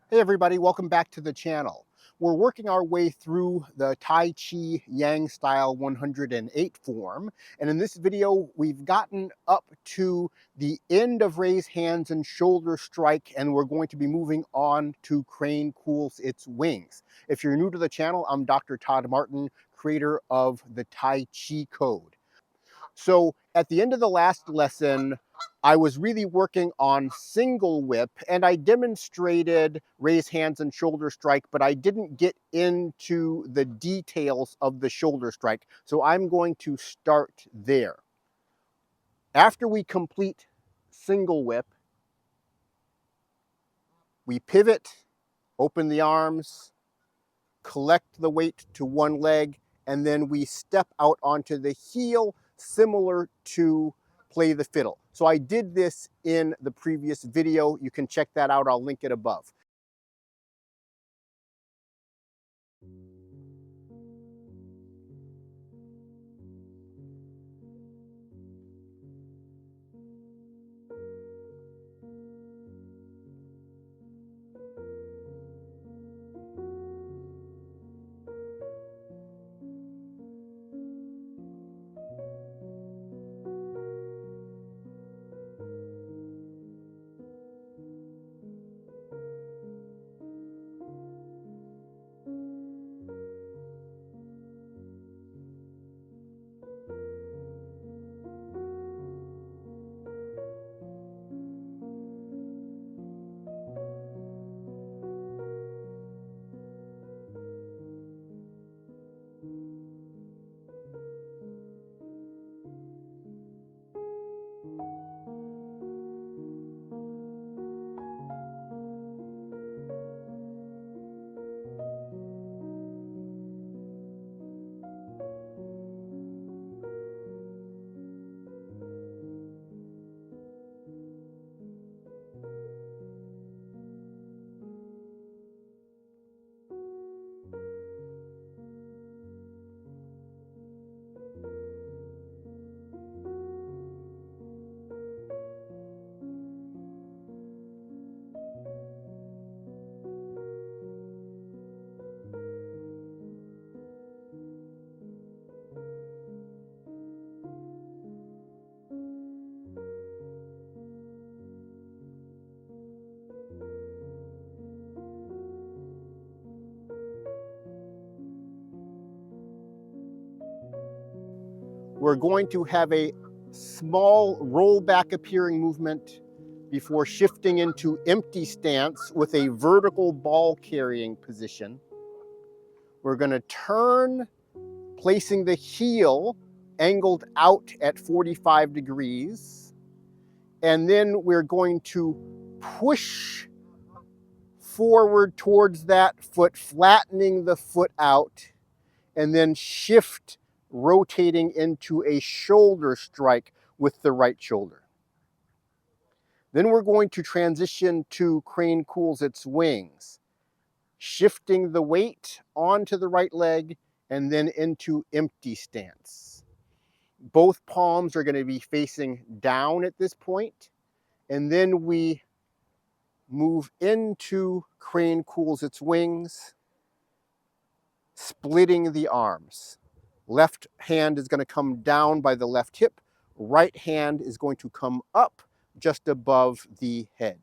Hey everybody, welcome back to the channel. We're working our way through the Tai Chi Yang Style 108 form, and in this video we've gotten up to the end of raise hands and shoulder strike, and we're going to be moving on to crane cools its wings. If you're new to the channel, I'm Dr. Todd Martin, creator of the Tai Chi Code. So at the end of the last lesson, I was really working on single whip, and I demonstrated raise hands and shoulder strike, but I didn't get into the details of the shoulder strike. So I'm going to start there. After we complete single whip, we pivot, open the arms, collect the weight to one leg, and then we step out onto the heel, similar to play the fiddle. So I did this in the previous video. You can check that out. I'll link it above. We're going to have a small rollback appearing movement before shifting into empty stance with a vertical ball carrying position. We're going to turn, placing the heel angled out at 45 degrees. And then we're going to push forward towards that foot, flattening the foot out, and then shift, rotating into a shoulder strike with the right shoulder. Then we're going to transition to crane cools its wings, shifting the weight onto the right leg and then into empty stance. Both palms are going to be facing down at this point, and then we move into crane cools its wings, splitting the arms. Left hand is going to come down by the left hip. Right hand is going to come up just above the head.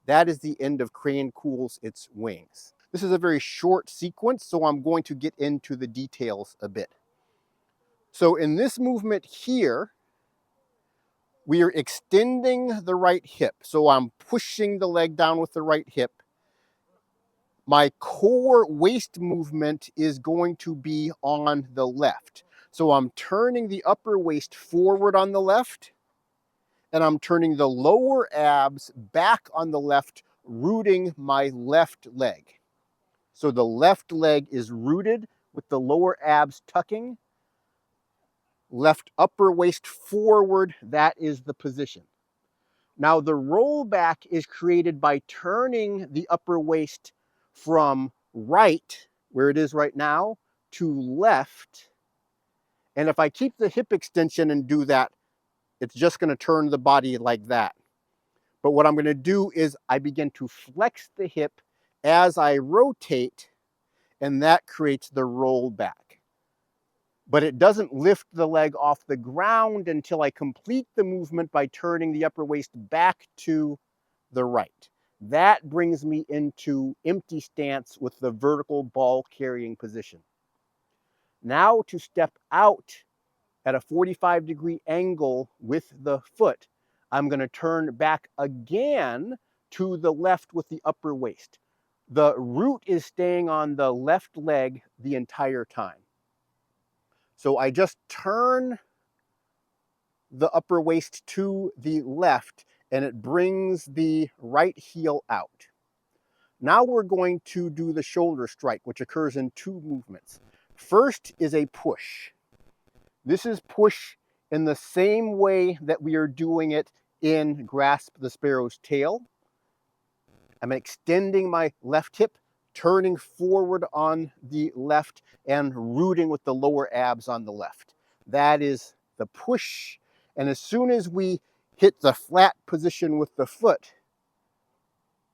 That is the end of crane cools its wings. This is a very short sequence, so I'm going to get into the details a bit. So in this movement here, we are extending the right hip. So I'm pushing the leg down with the right hip. My core waist movement is going to be on the left. So I'm turning the upper waist forward on the left, and I'm turning the lower abs back on the left, rooting my left leg. So the left leg is rooted with the lower abs tucking. Left upper waist forward, that is the position. Now the rollback is created by turning the upper waist from right, where it is right now, to left. And if I keep the hip extension and do that, it's just going to turn the body like that. But what I'm going to do is I begin to flex the hip as I rotate, and that creates the roll back. But it doesn't lift the leg off the ground until I complete the movement by turning the upper waist back to the right. That brings me into empty stance with the vertical ball carrying position. Now to step out at a 45-degree angle with the foot, I'm going to turn back again to the left with the upper waist. The root is staying on the left leg the entire time. So I just turn the upper waist to the left and it brings the right heel out. Now we're going to do the shoulder strike, which occurs in two movements. First is a push. This is push in the same way that we are doing it in Grasp the Sparrow's Tail. I'm extending my left hip, turning forward on the left, and rooting with the lower abs on the left. That is the push. And as soon as we hit the flat position with the foot,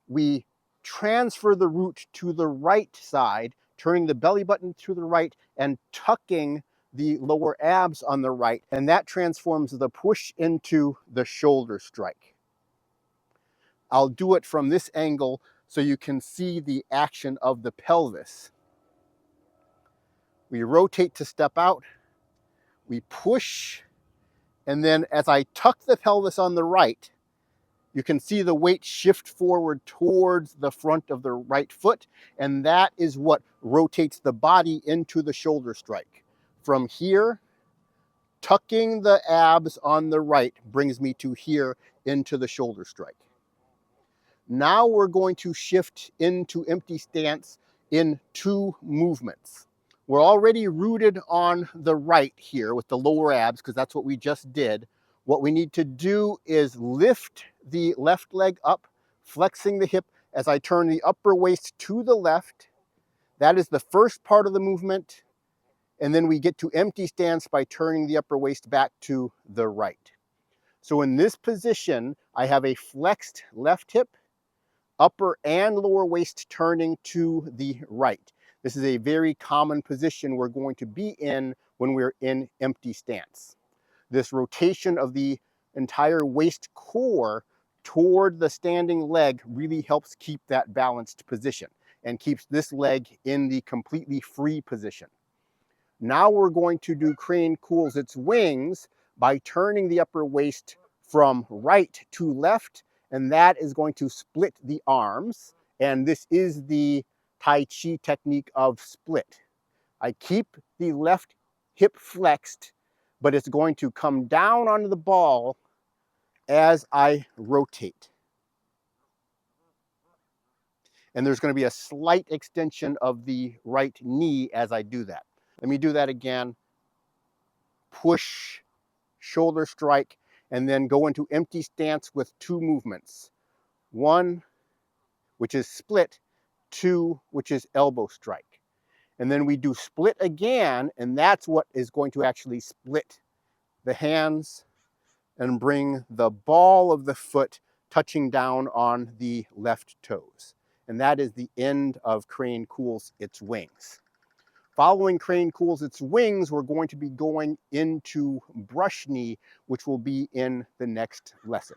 we transfer the root to the right side, turning the belly button to the right and tucking the lower abs on the right. And that transforms the push into the shoulder strike. I'll do it from this angle so you can see the action of the pelvis. We rotate to step out, we push, and then as I tuck the pelvis on the right, you can see the weight shift forward towards the front of the right foot, and that is what rotates the body into the shoulder strike. From here, tucking the abs on the right brings me to here into the shoulder strike. Now we're going to shift into empty stance in two movements. We're already rooted on the right here with the lower abs because that's what we just did. What we need to do is lift the left leg up, flexing the hip as I turn the upper waist to the left. That is the first part of the movement. And then we get to empty stance by turning the upper waist back to the right. So in this position, I have a flexed left hip, upper and lower waist turning to the right. This is a very common position we're going to be in when we're in empty stance. This rotation of the entire waist core toward the standing leg really helps keep that balanced position and keeps this leg in the completely free position. Now we're going to do crane cools its wings by turning the upper waist from right to left, and that is going to split the arms. And this is the Tai Chi technique of split. I keep the left hip flexed, but it's going to come down onto the ball as I rotate. And there's going to be a slight extension of the right knee as I do that. Let me do that again. Push, shoulder strike, and then go into empty stance with two movements. One, which is split, two, which is elbow strike. And then we do split again, and that's what is going to actually split the hands and bring the ball of the foot touching down on the left toes. And that is the end of crane cools its wings. Following crane cools its wings, we're going to be going into brush knee, which will be in the next lesson.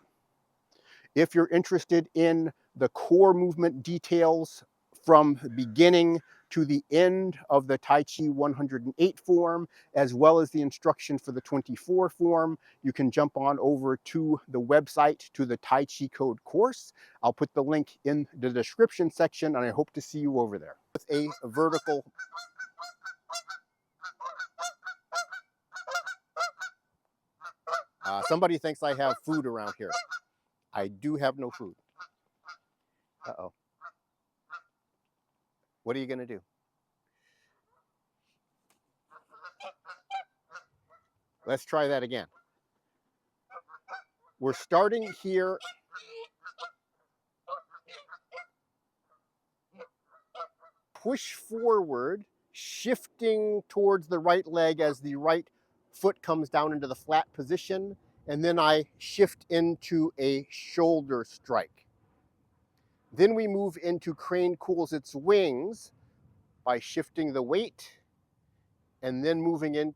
If you're interested in the core movement details from the beginning to the end of the Tai Chi 108 form, as well as the instruction for the 24 form, you can jump on over to the website to the Tai Chi Code course. I'll put the link in the description section, and I hope to see you over there. With a vertical somebody thinks I have food around here. I do have no food. Uh-oh. What are you going to do? Let's try that again. We're starting here. Push forward, shifting towards the right leg as the right foot comes down into the flat position, and then I shift into a shoulder strike. Then we move into crane cools its wings by shifting the weight and then moving in